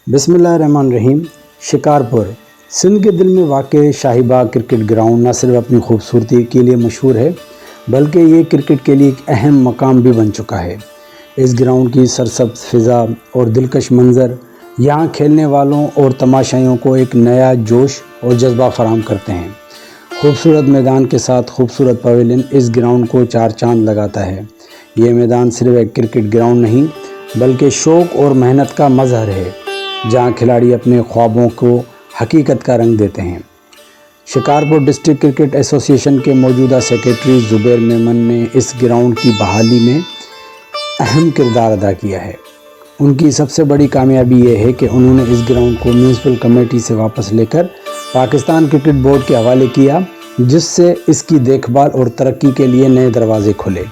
بسم اللہ الرحمن الرحیم۔ شکارپور سندھ کے دل میں واقع شاہی باغ کرکٹ گراؤنڈ نہ صرف اپنی خوبصورتی کے لیے مشہور ہے بلکہ یہ کرکٹ کے لیے ایک اہم مقام بھی بن چکا ہے۔ اس گراؤنڈ کی سرسبز فضا اور دلکش منظر یہاں کھیلنے والوں اور تماشائیوں کو ایک نیا جوش اور جذبہ فراہم کرتے ہیں۔ خوبصورت میدان کے ساتھ خوبصورت پویلین اس گراؤنڈ کو چار چاند لگاتا ہے۔ یہ میدان صرف ایک کرکٹ گراؤنڈ نہیں بلکہ شوق اور محنت کا مظہر ہے، جہاں کھلاڑی اپنے خوابوں کو حقیقت کا رنگ دیتے ہیں۔ شکارپور ڈسٹرکٹ کرکٹ ایسوسی ایشن کے موجودہ سیکریٹری زبیر میمن نے اس گراؤنڈ کی بحالی میں اہم کردار ادا کیا ہے۔ ان کی سب سے بڑی کامیابی یہ ہے کہ انہوں نے اس گراؤنڈ کو میونسپل کمیٹی سے واپس لے کر پاکستان کرکٹ بورڈ کے حوالے کیا، جس سے اس کی دیکھ بھال اور ترقی کے لیے نئے دروازے کھلے۔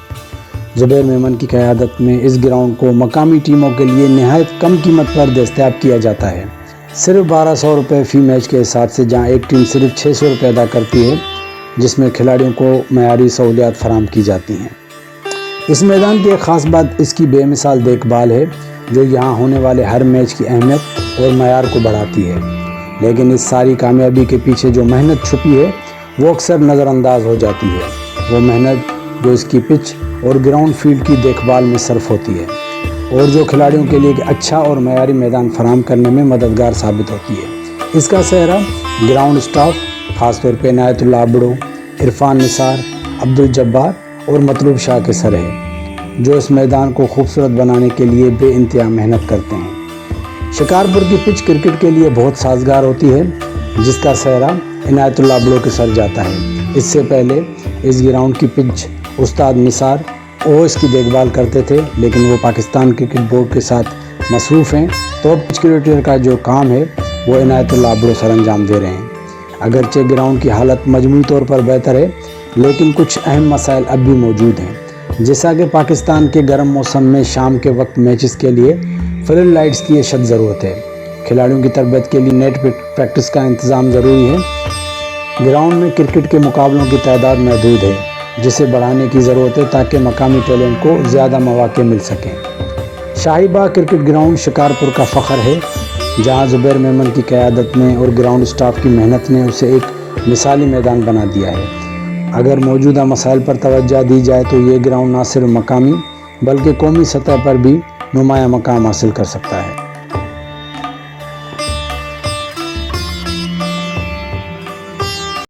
زبیر میمن کی قیادت میں اس گراؤنڈ کو مقامی ٹیموں کے لیے نہایت کم قیمت پر دستیاب کیا جاتا ہے، صرف 1200 روپے فی میچ کے حساب سے، جہاں ایک ٹیم صرف 600 روپے ادا کرتی ہے، جس میں کھلاڑیوں کو معیاری سہولیات فراہم کی جاتی ہیں۔ اس میدان کی ایک خاص بات اس کی بے مثال دیکھ بھال ہے، جو یہاں ہونے والے ہر میچ کی اہمیت اور معیار کو بڑھاتی ہے۔ لیکن اس ساری کامیابی کے پیچھے جو محنت چھپی ہے وہ اکثر نظر انداز ہو جاتی ہے۔ وہ محنت جو اس کی پچ اور گراؤنڈ فیلڈ کی دیکھ بھال میں صرف ہوتی ہے، اور جو کھلاڑیوں کے لیے ایک اچھا اور معیاری میدان فراہم کرنے میں مددگار ثابت ہوتی ہے۔ اس کا سہرا گراؤنڈ اسٹاف، خاص طور پہ عنایت اللہ ابڑو، عرفان نثار، عبدالجبار اور مطلوب شاہ کے سر ہے، جو اس میدان کو خوبصورت بنانے کے لیے بے انتہا محنت کرتے ہیں۔ شکارپور کی پچ کرکٹ کے لیے بہت سازگار ہوتی ہے، جس کا سہرا عنایت اللہ ابڑو کے سر جاتا ہے۔ اس سے پہلے اس گراؤنڈ کی پچ استاد نثار اس کی دیکھ بھال کرتے تھے، لیکن وہ پاکستان کرکٹ بورڈ کے ساتھ مصروف ہیں، تو پچ کریٹر کا جو کام ہے وہ عنایت اللہ ابڑو سر انجام دے رہے ہیں۔ اگرچہ گراؤنڈ کی حالت مجموعی طور پر بہتر ہے، لیکن کچھ اہم مسائل اب بھی موجود ہیں، جیسا کہ پاکستان کے گرم موسم میں شام کے وقت میچز کے لیے فلڈ لائٹس کی اشد ضرورت ہے۔ کھلاڑیوں کی تربیت کے لیے نیٹ پریکٹس کا انتظام ضروری ہے۔ گراؤنڈ میں کرکٹ کے مقابلوں کی تعداد محدود ہے، جسے بڑھانے کی ضرورت ہے تاکہ مقامی ٹیلنٹ کو زیادہ مواقع مل سکیں۔ شاہی باغ کرکٹ گراؤنڈ شکارپور کا فخر ہے، جہاں زبیر میمن کی قیادت میں اور گراؤنڈ اسٹاف کی محنت نے اسے ایک مثالی میدان بنا دیا ہے۔ اگر موجودہ مسائل پر توجہ دی جائے تو یہ گراؤنڈ نہ صرف مقامی بلکہ قومی سطح پر بھی نمایاں مقام حاصل کر سکتا ہے۔